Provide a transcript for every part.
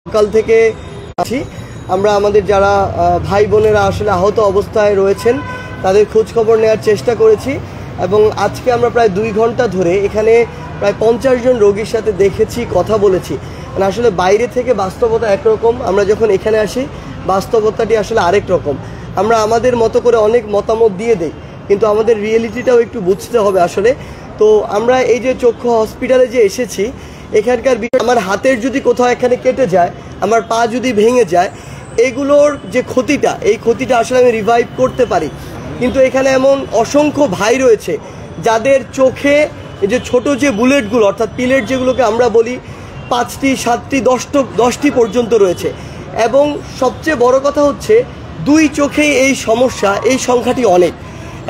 সকাল থেকে আছি আমরা আমাদের যারা ভাই বোনেরা আসলে আহত অবস্থায় রয়েছেন তাদের খোঁজ খবর নেওয়ার চেষ্টা করেছি এবং আজকে আমরা প্রায় 2 ঘন্টা ধরে এখানে প্রায় 50 জন রোগীর সাথে দেখেছি, কথা বলেছি। মানে আসলে বাইরে থেকে বাস্তবতা একরকম, আমরা যখন এখানে আসি বাস্তবতাটি আসলে আরেক রকম। আমরা আমাদের মতো করে অনেক মতামত দিয়ে দেই, কিন্তু আমাদের রিয়েলিটিটাও একটু বুঝতে হবে আসলে। তো আমরা এই যে চক্ষু হসপিটালে যে এসেছি, এখানকার আমার হাতের যদি কোথাও এখানে কেটে যায়, আমার পা যদি ভেঙে যায়, এগুলোর যে ক্ষতিটা, এই ক্ষতিটা আসলে আমি রিভাইভ করতে পারি। কিন্তু এখানে এমন অসংখ্য ভাই রয়েছে যাদের চোখে এই যে ছোট যে বুলেটগুলো অর্থাৎ পিলেট যেগুলোকে আমরা বলি 5টি 7টি 10টি পর্যন্ত রয়েছে। এবং সবচেয়ে বড় কথা হচ্ছে 2 চোখেই এই সমস্যা, এই সংখ্যাটি অনেক।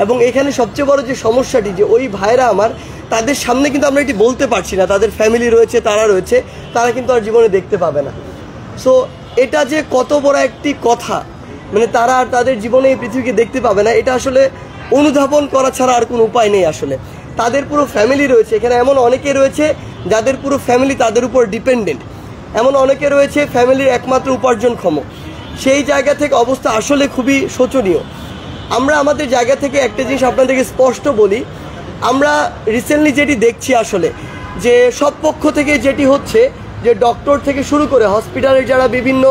এবং এখানে সবচেয়ে বড় যে সমস্যাটি, যে ওই ভাইরা আমার, তাদের সামনে কিন্তু আমরা এটি বলতে পারছি না, তাদের ফ্যামিলি রয়েছে, তারা রয়েছে, তারা কিন্তু আর জীবনে দেখতে পাবে না। সো এটা যে কত বড় একটি কথা, মানে তারা আর তাদের জীবনে এই পৃথিবীকে দেখতে পাবে না, এটা আসলে অনুধাবন করা ছাড়া আর কোনো উপায় নেই। আসলে তাদের পুরো ফ্যামিলি রয়েছে এখানে, এমন অনেকে রয়েছে যাদের পুরো ফ্যামিলি তাদের উপর ডিপেন্ডেন্ট, এমন অনেকে রয়েছে ফ্যামিলির একমাত্র উপার্জনক্ষম। সেই জায়গা থেকে অবস্থা আসলে খুবই শোচনীয়। আমরা আমাদের জায়গা থেকে একটা জিনিস আপনাদেরকে স্পষ্ট বলি, আমরা রিসেন্টলি যেটি দেখছি আসলে যে সব পক্ষ থেকে যেটি হচ্ছে, যে ডক্টর থেকে শুরু করে হসপিটালের যারা বিভিন্ন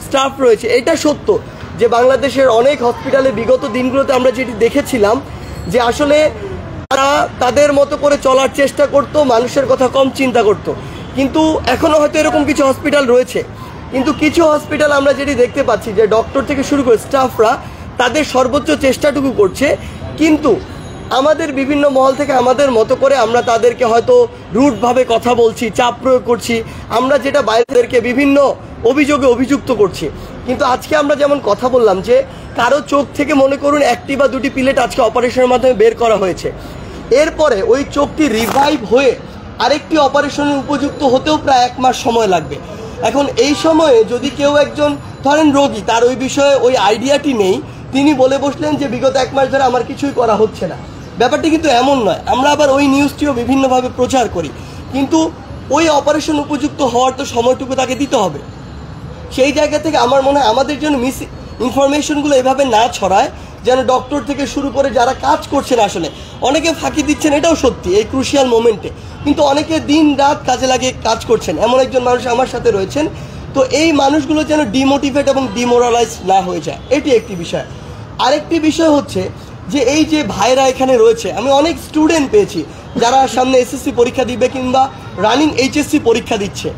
স্টাফ রয়েছে, এটা সত্য যে বাংলাদেশের অনেক হসপিটালে বিগত দিনগুলোতে আমরা যেটি দেখেছিলাম যে আসলে তারা তাদের মতো করে চলার চেষ্টা করত, মানুষের কথা কম চিন্তা করত। কিন্তু এখনও হয়তো এরকম কিছু হসপিটাল রয়েছে, কিন্তু কিছু হসপিটাল আমরা যেটি দেখতে পাচ্ছি যে ডক্টর থেকে শুরু করে স্টাফরা তাদের সর্বোচ্চ চেষ্টাটুকু করছে, কিন্তু আমাদের বিভিন্ন মহল থেকে আমাদের মতো করে আমরা তাদেরকে হয়তো রুটভাবে কথা বলছি, চাপ প্রয়োগ করছি, আমরা যেটা বাইরেদেরকে বিভিন্ন অভিযোগে অভিযুক্ত করছি। কিন্তু আজকে আমরা যেমন কথা বললাম যে কারো চোখ থেকে মনে করুন 1টি বা 2টি পিলেট আজকে অপারেশনের মাধ্যমে বের করা হয়েছে, এরপরে ওই চোখটি রিভাইভ হয়ে আরেকটি অপারেশনের উপযুক্ত হতেও প্রায় 1 মাস সময় লাগবে। এখন এই সময়ে যদি কেউ একজন ধরেন রোগী, তার ওই বিষয়ে ওই আইডিয়াটি নেই, তিনি বলে বসলেন যে বিগত 1 মাস ধরে আমার কিছুই করা হচ্ছে না, ব্যাপারটি কিন্তু এমন নয়। আমরা আবার ওই নিউজটিও বিভিন্নভাবে প্রচার করি, কিন্তু ওই অপারেশন উপযুক্ত হওয়ার তো সময়টুকু তাকে দিতে হবে। সেই জায়গা থেকে আমার মনে হয় আমাদের জন্য মিস ইনফরমেশনগুলো এভাবে না ছড়ায়, যেন ডক্টর থেকে শুরু করে যারা কাজ করছেন, আসলে অনেকে ফাঁকি দিচ্ছেন, এটাও সত্যি এই ক্রুশিয়াল মোমেন্টে, কিন্তু অনেকে দিন রাত কাজে লাগিয়ে কাজ করছেন। এমন একজন মানুষ আমার সাথে রয়েছেন। তো এই মানুষগুলো যেন ডিমোটিভেট এবং ডিমোরালাইজ না হয়ে যায়, এটি একটি বিষয়। আরেকটি বিষয় হচ্ছে যে এই যে ভাইরা এখানে রয়েছে, আমি অনেক স্টুডেন্ট পেয়েছি যারা সামনে এসএসসি পরীক্ষা দিবে কিংবা রানিং এইচএসসি পরীক্ষা দিচ্ছে।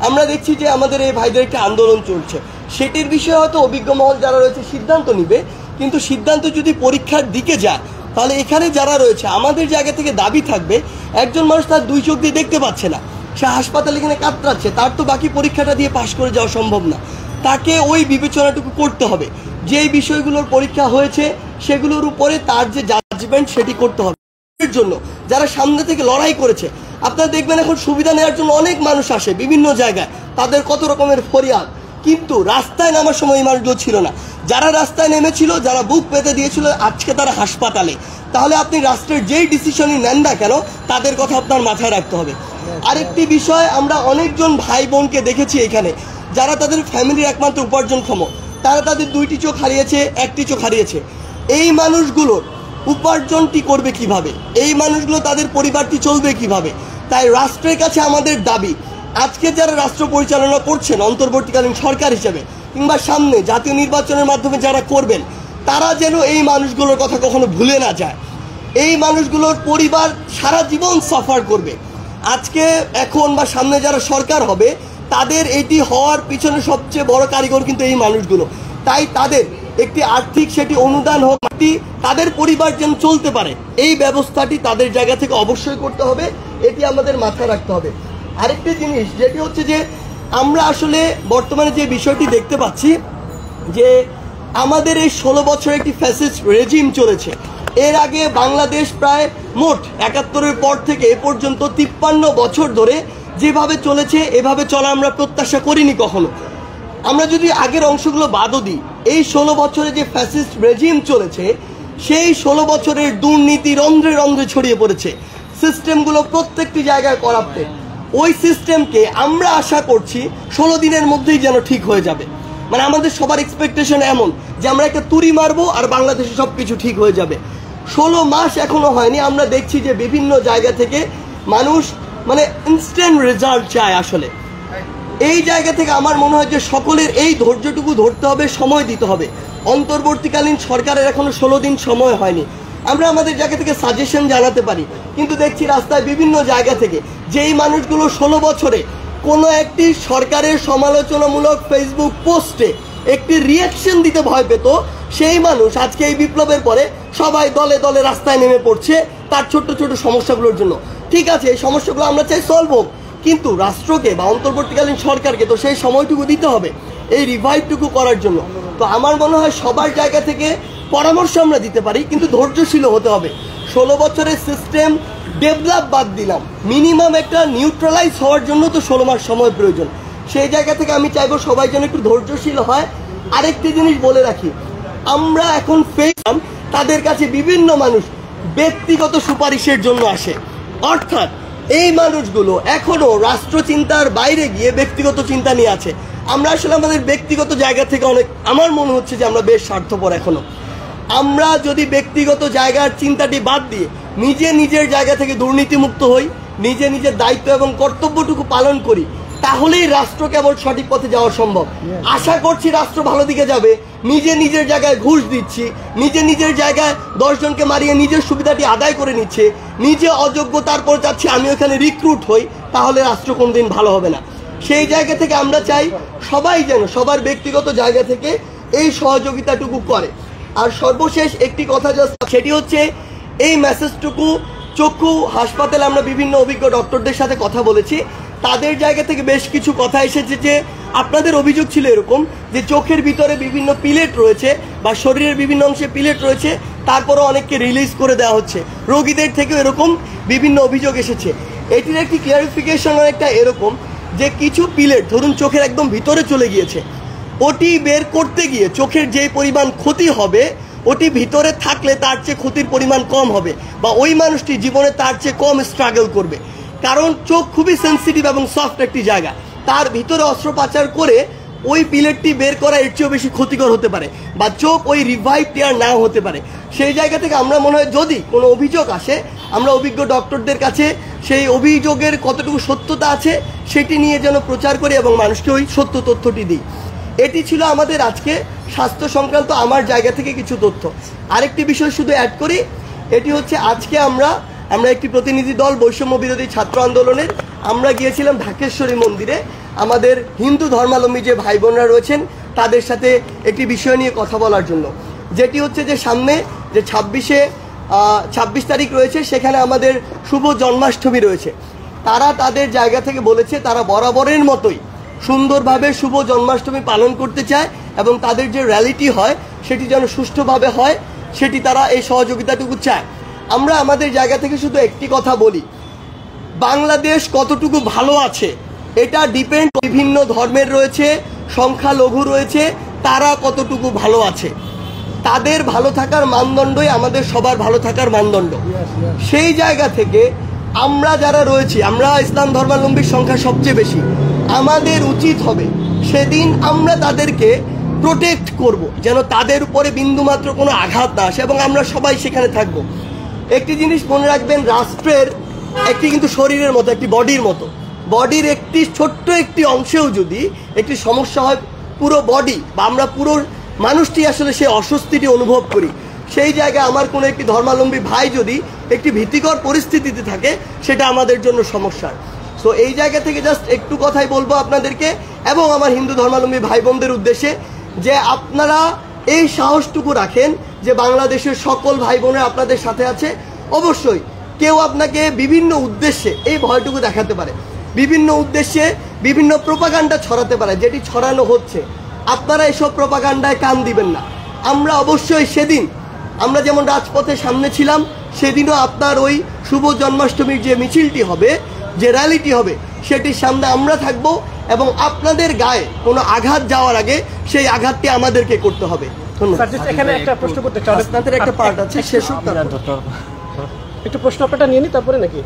আমরা দেখছি যে আমাদের এই ভাইদের একটা আন্দোলন চলছে, সেটির বিষয়ে হয়তো অভিজ্ঞ মহল যারা রয়েছে সিদ্ধান্ত নিবে, কিন্তু সিদ্ধান্ত যদি পরীক্ষার দিকে যায় তাহলে এখানে যারা রয়েছে আমাদের জায়গা থেকে দাবি থাকবে, একজন মানুষ তার 2 চোখ দিয়ে দেখতে পাচ্ছে না, সে হাসপাতালে এখানে কাতরাচ্ছে, তার তো বাকি পরীক্ষাটা দিয়ে পাশ করে যাওয়া সম্ভব না। তাকে ওই বিবেচনাটুকু করতে হবে, যেই বিষয়গুলোর পরীক্ষা হয়েছে সেগুলোর উপরে তার যে জাজমেন্ট সেটি করতে হবে। এর জন্য যারা সামনে থেকে লড়াই করেছে, আপনারা দেখবেন এখন সুবিধা নেওয়ার জন্য অনেক মানুষ আসে বিভিন্ন জায়গায়, তাদের কত রকমের ফরিয়াদ, কিন্তু রাস্তায় নামার সময় এই মানুষগুলো ছিল না। যারা রাস্তায় নেমেছিল, যারা বুক পেতে দিয়েছিল, আজকে তারা হাসপাতালে। তাহলে আপনি রাষ্ট্রের যেই ডিসিশনই নেন না কেন, তাদের কথা আপনার মাথায় রাখতে হবে। আরেকটি বিষয়, আমরা অনেকজন ভাই বোনকে দেখেছি এখানে যারা তাদের ফ্যামিলির একমাত্র উপার্জনক্ষম, তারা তাদের 2টি চোখ হারিয়েছে, 1টি চোখ হারিয়েছে। এই মানুষগুলোর উপার্জনটি করবে কিভাবে? এই মানুষগুলো তাদের পরিবারটি চলবে কিভাবে? তাই রাষ্ট্রের কাছে আমাদের দাবি, আজকে যারা রাষ্ট্র পরিচালনা করছেন অন্তর্বর্তীকালীন সরকার হিসেবে কিংবা সামনে জাতীয় নির্বাচনের মাধ্যমে যারা করবেন, তারা যেন এই মানুষগুলোর কথা কখনো ভুলে না যায়। এই মানুষগুলোর পরিবার সারা জীবন সাফার করবে। আজকে এখন বা সামনে যারা সরকার হবে, তাদের এটি হওয়ার পিছনে সবচেয়ে বড় কারিগর কিন্তু এই মানুষগুলো। তাই তাদের একটি আর্থিক সেটি অনুদান হোক, তাদের পরিবার যেন চলতে পারে, এই ব্যবস্থাটি তাদের জায়গা থেকে অবশ্যই করতে হবে, এটি আমাদের মাথায় রাখতে হবে। আরেকটি জিনিস যেটি হচ্ছে যে আমরা আসলে বর্তমানে যে বিষয়টি দেখতে পাচ্ছি যে আমাদের এই 16 বছর একটি ফ্যাসিস্ট রেজিম চলেছে। এর আগে বাংলাদেশ প্রায় মোট 71-এর পর থেকে এ পর্যন্ত 53 বছর ধরে যেভাবে চলেছে, এভাবে চলা আমরা প্রত্যাশা করিনি কখনো। আমরা যদি আগের অংশগুলো বাদও দিই, এই 16 বছরে যে ফ্যাসিস্ট রেজিম চলেছে, সেই 16 বছরের দুর্নীতি রন্ধ্রে রন্ধ্রে ছড়িয়ে পড়েছে, সিস্টেমগুলো প্রত্যেকটি জায়গায় করাপ্টেড। ওই সিস্টেমকে আমরা আশা করছি 16 দিনের মধ্যেই যেন ঠিক হয়ে যাবে। মানে আমাদের সবার এক্সপেকটেশন এমন যে আমরা একটা তুড়ি মারবো আর বাংলাদেশে সবকিছু ঠিক হয়ে যাবে। 16 মাস এখনো হয়নি, আমরা দেখছি যে বিভিন্ন জায়গা থেকে মানুষ মানে ইনস্ট্যান্ট রেজাল্ট চায়। আসলে এই জায়গা থেকে আমার মনে হয় যে সকলের এই ধৈর্যটুকু ধরতে হবে, সময় দিতে হবে। অন্তর্বর্তীকালীন সরকারের এখনো 16 দিন সময় হয়নি। আমরা আমাদের জায়গা থেকে সাজেশন জানাতে পারি, কিন্তু দেখছি রাস্তায় বিভিন্ন জায়গা থেকে যেই মানুষগুলো 16 বছরে কোনো একটি সরকারের সমালোচনামূলক ফেসবুক পোস্টে একটি রিয়াকশন দিতে ভয় পেত, সেই মানুষ আজকে এই বিপ্লবের পরে সবাই দলে দলে রাস্তায় নেমে পড়ছে তার ছোট্ট ছোট সমস্যাগুলোর জন্য। ঠিক আছে, এই সমস্যাগুলো আমরা চাই সলভ হোক, কিন্তু রাষ্ট্রকে বা অন্তর্বর্তীকালীন সরকারকে তো সেই সময়টুকু দিতে হবে এই রিভাইভটুকু করার জন্য। তো আমার মনে হয় সবার জায়গা থেকে পরামর্শ আমরা দিতে পারি, কিন্তু ধৈর্যশীল হতে হবে। 16 বছরের সিস্টেম ডেভেলপ বাদ দিলাম, মিনিমাম একটা নিউট্রালাইজ হওয়ার জন্য তো 16 মাস সময় প্রয়োজন। সেই জায়গা থেকে আমি চাইবো সবাই যেন একটু ধৈর্যশীল হয়। আরেকটি জিনিস বলে রাখি, আমরা এখন পেলাম তাদের কাছে বিভিন্ন মানুষ ব্যক্তিগত সুপারিশের জন্য আসে, অর্থাৎ এই মানুষগুলো এখনো রাষ্ট্রচিন্তার বাইরে গিয়ে ব্যক্তিগত চিন্তা নিয়ে আছে। আমরা আসলে আমাদের ব্যক্তিগত জায়গা থেকে অনেক, আমার মনে হচ্ছে যে আমরা বেশ স্বার্থপর এখনো। আমরা যদি ব্যক্তিগত জায়গার চিন্তাটি বাদ দিয়ে নিজের জায়গা থেকে দুর্নীতিমুক্ত হই, নিজের দায়িত্ব এবং কর্তব্যটুকু পালন করি, তাহলেই রাষ্ট্র কেবল সঠিক পথে যাওয়া সম্ভব। আশা করছি রাষ্ট্র ভালো দিকে যাবে, নিজের জায়গায় ঘুষ দিচ্ছি, নিজের জায়গায় 10 জনকে মারিয়ে নিজের সুবিধাটি আদায় করে নিচ্ছে, নিজে অযোগ্য, তারপর চাচ্ছি আমি ওখানে রিক্রুট হই, তাহলে রাষ্ট্র কোনদিন ভালো হবে না। সেই জায়গা থেকে আমরা চাই সবাই যেন সবার ব্যক্তিগত জায়গা থেকে এই সহযোগিতাটুকু করে। আর সর্বশেষ একটি কথা জাস্ট, সেটি হচ্ছে এই মেসেজটুকু চক্ষু হাসপাতালে আমরা বিভিন্ন অভিজ্ঞ ডক্টরদের সাথে কথা বলেছি, তাদের জায়গা থেকে বেশ কিছু কথা এসেছে যে আপনাদের অভিযোগ ছিল এরকম যে চোখের ভিতরে বিভিন্ন পিলেট রয়েছে বা শরীরের বিভিন্ন অংশে পিলেট রয়েছে, তারপরও অনেককে রিলিজ করে দেওয়া হচ্ছে। রোগীদের থেকেও এরকম বিভিন্ন অভিযোগ এসেছে। এটির একটি ক্লিয়ারিফিকেশন অনেকটা এরকম যে কিছু পিলেট ধরুন চোখের একদম ভিতরে চলে গিয়েছে, ওটি বের করতে গিয়ে চোখের যে পরিমাণ ক্ষতি হবে ওটি ভিতরে থাকলে তার চেয়ে ক্ষতির পরিমাণ কম হবে, বা ওই মানুষটি জীবনে তার চেয়ে কম স্ট্রাগল করবে। কারণ চোখ খুবই সেন্সিটিভ এবং সফট একটি জায়গা, তার ভিতরে অস্ত্রোপচার করে ওই পিলেটটি বের করা এর চেয়েও বেশি ক্ষতিকর হতে পারে, বা চোখ ওই রিভাইভটি আর নাও হতে পারে। সেই জায়গা থেকে আমরা মনে হয় যদি কোনো অভিযোগ আসে, আমরা অভিজ্ঞ ডক্টরদের কাছে সেই অভিযোগের কতটুকু সত্যতা আছে সেটি নিয়ে যেন প্রচার করি এবং মানুষকে ওই সত্য তথ্যটি দিই। এটি ছিল আমাদের আজকে স্বাস্থ্য সংক্রান্ত আমার জায়গা থেকে কিছু তথ্য। আরেকটি বিষয় শুধু অ্যাড করি, এটি হচ্ছে আজকে আমরা একটি প্রতিনিধি দল বৈষম্য বিরোধী ছাত্র আন্দোলনের আমরা গিয়েছিলাম ঢাকেশ্বরী মন্দিরে আমাদের হিন্দু ধর্মাবলম্বী যে ভাই বোনরা রয়েছেন তাদের সাথে একটি বিষয় নিয়ে কথা বলার জন্য, যেটি হচ্ছে যে সামনে যে 26 তারিখ রয়েছে, সেখানে আমাদের শুভ জন্মাষ্টমী রয়েছে। তারা তাদের জায়গা থেকে বলেছে তারা বরাবরের মতোই সুন্দরভাবে শুভ জন্মাষ্টমী পালন করতে চায় এবং তাদের যে র্যালিটি হয় সেটি যেন সুষ্ঠুভাবে হয়, সেটি তারা এই সহযোগিতাটুকু চায়। আমরা আমাদের জায়গা থেকে শুধু একটি কথা বলি, বাংলাদেশ কতটুকু ভালো আছে এটা ডিপেন্ড, বিভিন্ন ধর্মের রয়েছে, সংখ্যালঘু রয়েছে, তারা কতটুকু ভালো আছে, তাদের ভালো থাকার মানদণ্ডই আমাদের সবার ভালো থাকার মানদণ্ড। সেই জায়গা থেকে আমরা যারা রয়েছি, আমরা ইসলাম ধর্মাবলম্বীর সংখ্যা সবচেয়ে বেশি, আমাদের উচিত হবে সেদিন আমরা তাদেরকে প্রোটেক্ট করব, যেন তাদের উপরে বিন্দুমাত্র কোনো আঘাত না আসে, এবং আমরা সবাই সেখানে থাকব। একটি জিনিস মনে রাখবেন, রাষ্ট্রের একটি কিন্তু শরীরের মতো, একটি বডির মতো, বডির একটি ছোট্ট একটি অংশেও যদি একটি সমস্যা হয়, পুরো বডি বা আমরা পুরো মানুষটি আসলে সেই অস্বস্তিটি অনুভব করি। সেই জায়গায় আমার কোনো একটি ধর্মাবলম্বী ভাই যদি একটি ভীতিকর পরিস্থিতিতে থাকে, সেটা আমাদের জন্য সমস্যার। সো এই জায়গা থেকে জাস্ট একটু কথাই বলবো আপনাদেরকে এবং আমার হিন্দু ধর্মাবলম্বী ভাই বোনদের উদ্দেশ্যে, যে আপনারা এই সাহসটুকু রাখেন যে বাংলাদেশের সকল ভাই বোনেরা আপনাদের সাথে আছে। অবশ্যই কেউ আপনাকে বিভিন্ন উদ্দেশ্যে এই ভয়টুকু দেখাতে পারে, বিভিন্ন উদ্দেশ্যে বিভিন্ন প্রোপাগান্ডা ছড়াতে পারে, যেটি ছড়ানো হচ্ছে, আপনারা এসব প্রোপাগান্ডায় কান দিবেন না। আমরা অবশ্যই সেদিন আমরা যেমন রাজপথে সামনে ছিলাম, সেদিনও আপনার ওই শুভ জন্মাষ্টমীর যে মিছিলটি হবে, যে র্যালিটি হবে, সেটির সামনে আমরা থাকব এবং আপনাদের গায়ে কোনো আঘাত যাওয়ার আগে সেই আঘাতটি আমাদেরকে করতে হবে। ধন্যবাদ। এখানে একটা প্রশ্ন করতে চাই, আপনাদের একটা পার্ট আছে শেষ হোক। একটু প্রশ্ন আপনারটা নিয়ে নিই তারপরে নাকি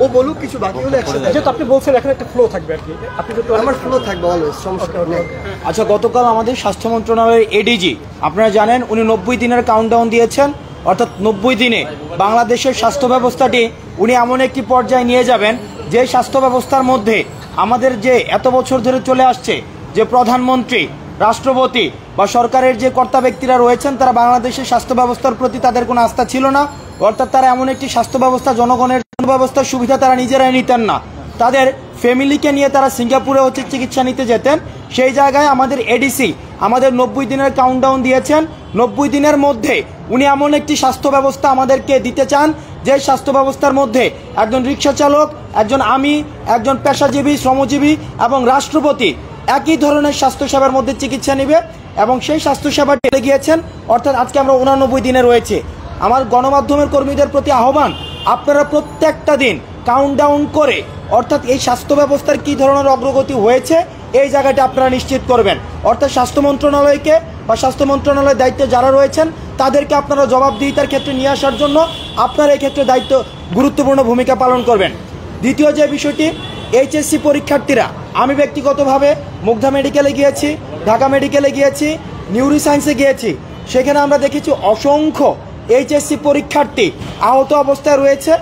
ও বলুক, কিছু বাকি হলে একসাথে। যেহেতু আপনি বলছেন এখানে একটা ফ্লো থাকবে আর কি, আপনি যদি আমার ফ্লো থাকবে অলওয়েজ, সমস্যা নেই। আচ্ছা, গতকাল আমাদের স্বাস্থ্য মন্ত্রণালয়ের এডিজি, আপনারা জানেন উনি 90 দিনের কাউন্টডাউন দিয়েছেন, অর্থাৎ 90 দিনে বাংলাদেশের স্বাস্থ্য ব্যবস্থাটি উনি এমন একটি পর্যায়ে নিয়ে যাবেন যে স্বাস্থ্য ব্যবস্থার মধ্যে আমাদের যে এত বছর ধরে চলে আসছে যে প্রধানমন্ত্রী, রাষ্ট্রপতি বা সরকারের যে কর্তা ব্যক্তিরা রয়েছেন, তারা বাংলাদেশের স্বাস্থ্য ব্যবস্থার প্রতি তাদের কোনো আস্থা ছিল না। অর্থাৎ তারা এমন একটি স্বাস্থ্য ব্যবস্থা, জনগণের ব্যবস্থার সুবিধা তারা নিজেরাই নিতেন না, তাদের ফ্যামিলিকে নিয়ে তারা সিঙ্গাপুরে চিকিৎসা নিতে যেতেন। সেই জায়গায় আমাদের এডিসি আমাদের 90 দিনের কাউন্টডাউন দিয়েছেন। 90 দিনের মধ্যে উনি এমন একটি স্বাস্থ্য ব্যবস্থা আমাদেরকে দিতে চান যে স্বাস্থ্য ব্যবস্থার মধ্যে একজন রিক্সা চালক, একজন আমি, একজন পেশাজীবী, শ্রমজীবী এবং রাষ্ট্রপতি একই ধরনের স্বাস্থ্যসেবার মধ্যে চিকিৎসা নেবে এবং সেই স্বাস্থ্যসেবা টেলে গিয়েছেন। অর্থাৎ আজকে আমরা 89 দিনে রয়েছে। আমার গণমাধ্যমের কর্মীদের প্রতি আহ্বান, আপনারা প্রত্যেকটা দিন কাউন্টডাউন করে অর্থাৎ এই স্বাস্থ্য ব্যবস্থার কী ধরনের অগ্রগতি হয়েছে এই জায়গাটা আপনারা নিশ্চিত করবেন। অর্থাৎ স্বাস্থ্য মন্ত্রণালয়কে বা স্বাস্থ্য মন্ত্রণালয়ের দায়িত্বে যারা রয়েছেন তাদেরকে আপনারা জবাবদিহিতার ক্ষেত্রে নিয়ে আসার জন্য আপনারা এই ক্ষেত্রে দায়িত্ব গুরুত্বপূর্ণ ভূমিকা পালন করবেন। দ্বিতীয় যে বিষয়টি, এইচএসসি পরীক্ষার্থীরা, আমি ব্যক্তিগতভাবে মুগ্ধা মেডিকেলে গিয়েছি, ঢাকা মেডিকেলে গিয়েছি, নিউরো সায়েন্সে গিয়েছি, সেখানে আমরা দেখেছি অসংখ্য এইচএসসি পরীক্ষার্থী আহত অবস্থায় রয়েছে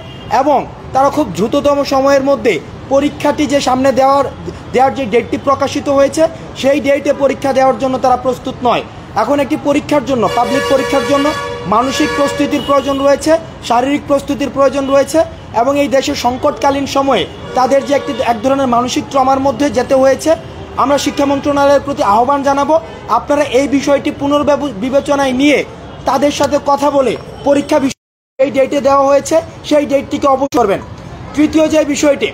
এবং তারা খুব দ্রুততম সময়ের মধ্যে পরীক্ষাটি যে সামনে দেওয়ার যে ডেটটি প্রকাশিত হয়েছে সেই ডেটে পরীক্ষা দেওয়ার জন্য তারা প্রস্তুত নয়। এখন একটি পরীক্ষার জন্য, পাবলিক পরীক্ষার জন্য মানসিক প্রস্তুতির প্রয়োজন রয়েছে, শারীরিক প্রস্তুতির প্রয়োজন রয়েছে এবং এই দেশের সংকটকালীন সময়ে তাদের যে এক ধরনের মানসিক ট্রমার মধ্যে যেতে হয়েছে। আমরা শিক্ষা মন্ত্রণালয়ের প্রতি আহ্বান জানাবো, আপনারা এই বিষয়টি পুনর্বিবেচনায় নিয়ে তাদের সাথে কথা বলে পরীক্ষা এই ডেটে দেওয়া হয়েছে সেই ডেটটিকে অবশ্যই করবেন। তৃতীয় যে বিষয়টি,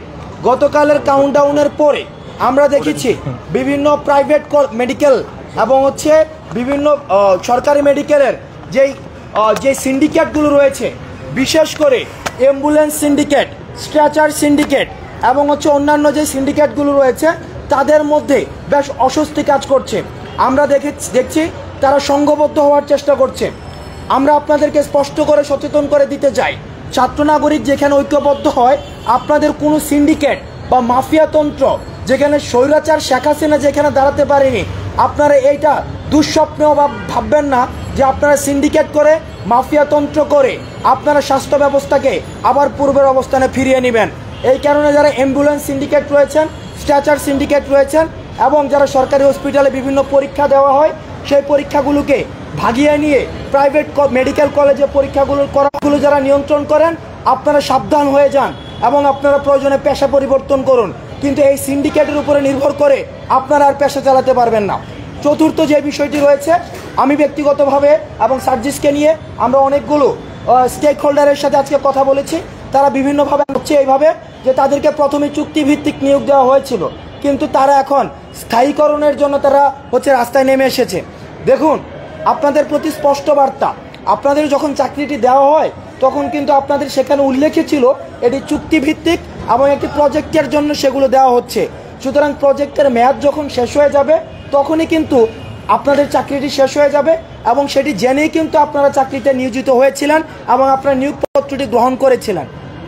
গতকালের কাউন্টডাউনের পরে আমরা দেখেছি বিভিন্ন প্রাইভেট মেডিকেল এবং বিভিন্ন সরকারি মেডিকেলের যে সিন্ডিকেটগুলো রয়েছে, বিশেষ করে অ্যাম্বুলেন্স সিন্ডিকেট, স্ট্রেচার সিন্ডিকেট এবং অন্যান্য যে সিন্ডিকেটগুলো রয়েছে তাদের মধ্যে বেশ অস্বস্তি কাজ করছে। আমরা দেখছি তারা সংঘবদ্ধ হওয়ার চেষ্টা করছে। আমরা আপনাদেরকে স্পষ্ট করে সচেতন করে দিতে চাই, ছাত্র নাগরিক যেখানে ঐক্যবদ্ধ হয়, আপনাদের কোনো সিন্ডিকেট বা মাফিয়াতন্ত্র যেখানে স্বৈরাচার শেখ হাসিনা যেখানে দাঁড়াতে পারেনি, আপনারা এইটা দুঃস্বপ্নেও ভাববেন না যে আপনারা সিন্ডিকেট করে, মাফিয়াতন্ত্র করে আপনারা স্বাস্থ্য ব্যবস্থাকে আবার পূর্বের অবস্থানে ফিরিয়ে নেবেন। এই কারণে যারা অ্যাম্বুলেন্স সিন্ডিকেট রয়েছেন, স্ট্রেচার সিন্ডিকেট রয়েছেন এবং যারা সরকারি হসপিটালে বিভিন্ন পরীক্ষা দেওয়া হয় সেই পরীক্ষাগুলোকে ভাগিয়ে নিয়ে প্রাইভেট মেডিকেল কলেজে পরীক্ষাগুলো যারা নিয়ন্ত্রণ করেন, আপনারা সাবধান হয়ে যান এবং আপনারা প্রয়োজনে পেশা পরিবর্তন করুন, কিন্তু এই সিন্ডিকেটের উপরে নির্ভর করে আপনারা আর পেশা চালাতে পারবেন না। চতুর্থ যে বিষয়টি রয়েছে, আমি ব্যক্তিগতভাবে এবং সার্জিসকে নিয়ে আমরা অনেকগুলো স্টেক হোল্ডারের সাথে আজকে কথা বলেছি। তারা বিভিন্নভাবে হচ্ছে এইভাবে যে তাদেরকে প্রথমে চুক্তিভিত্তিক নিয়োগ দেওয়া হয়েছিল, কিন্তু তারা এখন স্থায়ীকরণের জন্য তারা রাস্তায় নেমে এসেছে। দেখুন, আপনাদের প্রতি স্পষ্ট বার্তা, আপনাদের যখন চাকরিটি দেওয়া হয় তখন কিন্তু আপনাদের সেখানে উল্লেখে ছিল এটি চুক্তিভিত্তিক এবং একটি প্রজেক্টের জন্য সেগুলো দেওয়া হচ্ছে। সুতরাং প্রজেক্টের মেয়াদ যখন শেষ হয়ে যাবে তখনই কিন্তু আপনাদের চাকরিটি শেষ হয়ে যাবে এবং সেটি জেনেই কিন্তু আপনারা চাকরিতে নিয়োজিত হয়েছিলেন এবং আপনারা নিয়োগপত্রটি গ্রহণ করেছিলেন।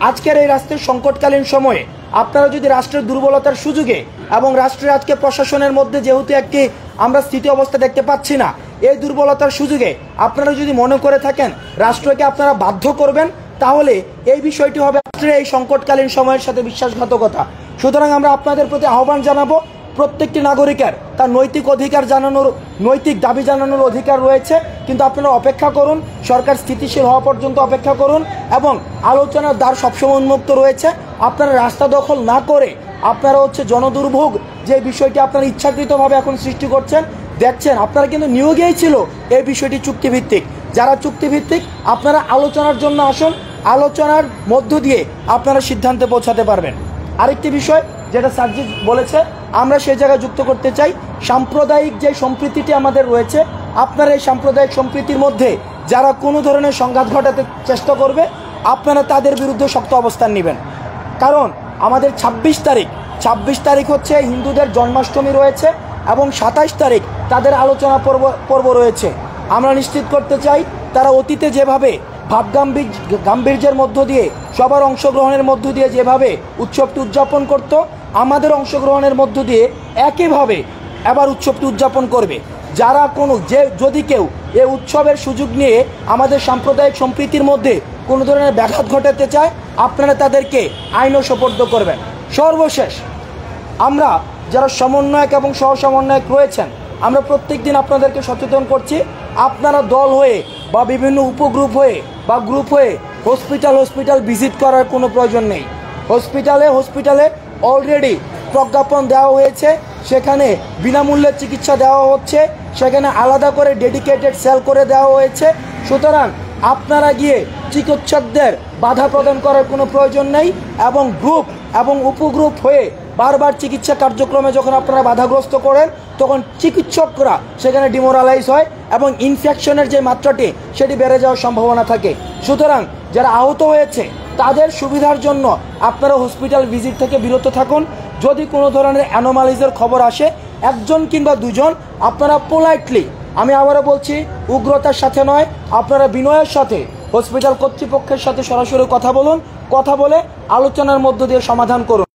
আজকের এই রাষ্ট্রের সংকটকালীন সময়ে আপনারা যদি রাষ্ট্রের দুর্বলতার সুযোগে এবং রাষ্ট্রের আজকে প্রশাসনের মধ্যে যেহেতু একটি আমরা স্থিতি অবস্থা দেখতে পাচ্ছি না, এই দুর্বলতার সুযোগে আপনারা যদি মনে করে থাকেন রাষ্ট্রকে আপনারা বাধ্য করবেন, তাহলে এই বিষয়টি হবে রাষ্ট্রের এই সংকটকালীন সময়ের সাথে বিশ্বাসঘাতকতা। সুতরাং আমরা আপনাদের প্রতি আহ্বান জানাবো, প্রত্যেকটি নাগরিকের তার নৈতিক অধিকার জানানোর, নৈতিক দাবি জানানোর অধিকার রয়েছে, কিন্তু আপনারা অপেক্ষা করুন, সরকার স্থিতিশীল হওয়া পর্যন্ত অপেক্ষা করুন এবং আলোচনার দ্বার সবসময় উন্মুক্ত রয়েছে। আপনারা রাস্তা দখল না করে আপনারা জনদুর্ভোগ যে বিষয়টি আপনারা ইচ্ছাকৃতভাবে এখন সৃষ্টি করছেন, দেখছেন আপনারা কিন্তু নিয়োগেই ছিল এই বিষয়টি চুক্তিভিত্তিক। যারা চুক্তিভিত্তিক আপনারা আলোচনার জন্য আসুন, আলোচনার মধ্য দিয়ে আপনারা সিদ্ধান্তে পৌঁছাতে পারবেন। আরেকটি বিষয় যেটা সার্জিস বলেছে, আমরা সেই জায়গায় যুক্ত করতে চাই, সাম্প্রদায়িক যে সম্প্রীতিটি আমাদের রয়েছে, আপনারা এই সাম্প্রদায়িক সম্প্রীতির মধ্যে যারা কোনো ধরনের সংঘাত ঘটাতে চেষ্টা করবে আপনারা তাদের বিরুদ্ধে শক্ত অবস্থান নেবেন। কারণ আমাদের ২৬ তারিখ হচ্ছে হিন্দুদের জন্মাষ্টমী রয়েছে এবং ২৭ তারিখ তাদের আলোচনা পর্ব রয়েছে। আমরা নিশ্চিত করতে চাই তারা অতীতে যেভাবে গাম্ভীর্যের মধ্য দিয়ে সবার অংশগ্রহণের মধ্য দিয়ে যেভাবে উৎসবটি উদযাপন করত, আমাদের অংশগ্রহণের মধ্য দিয়ে একইভাবে এবার উৎসবটি উদযাপন করবে। যারা যদি কেউ এই উৎসবের সুযোগ নিয়ে আমাদের সাম্প্রদায়িক সম্প্রীতির মধ্যে কোনো ধরনের ব্যাঘাত ঘটাতে চায়, আপনারা তাদেরকে আইনও সোপর্দ করবেন। সর্বশেষ, আমরা যারা সমন্বয়ক এবং সহ সমন্বয়ক রয়েছেন, আমরা প্রত্যেক দিন আপনাদেরকে সচেতন করছি, আপনারা দল হয়ে বা বিভিন্ন উপগ্রুপ হয়ে বা গ্রুপ হয়ে হসপিটাল ভিজিট করার কোনো প্রয়োজন নেই। হসপিটালে অলরেডি প্রজ্ঞাপন দেওয়া হয়েছে, সেখানে বিনামূল্যে চিকিৎসা দেওয়া হচ্ছে, সেখানে আলাদা করে ডেডিকেটেড সেল করে দেওয়া হয়েছে। সুতরাং আপনারা গিয়ে চিকিৎসকদের বাধা প্রদান করার কোনো প্রয়োজন নেই এবং গ্রুপ এবং উপগ্রুপ হয়ে বারবার চিকিৎসা কার্যক্রমে যখন আপনারা বাধাগ্রস্ত করেন, তখন চিকিৎসকরা সেখানে ডিমোরালাইজ হয় এবং ইনফেকশনের যে মাত্রাটি সেটি বেড়ে যাওয়ার সম্ভাবনা থাকে। সুতরাং যারা আহত হয়েছে তাদের সুবিধার জন্য আপনারা হসপিটাল ভিজিট থেকে বিরত থাকুন। যদি কোনো ধরনের অ্যানোমালিজের খবর আসে, একজন কিংবা দুজন, আপনারা পোলাইটলি, আমি আবারও বলছি, উগ্রতার সাথে নয়, আপনারা বিনয়ের সাথে হসপিটাল কর্তৃপক্ষের সাথে সরাসরি কথা বলে আলোচনার মধ্য দিয়ে সমাধান করুন।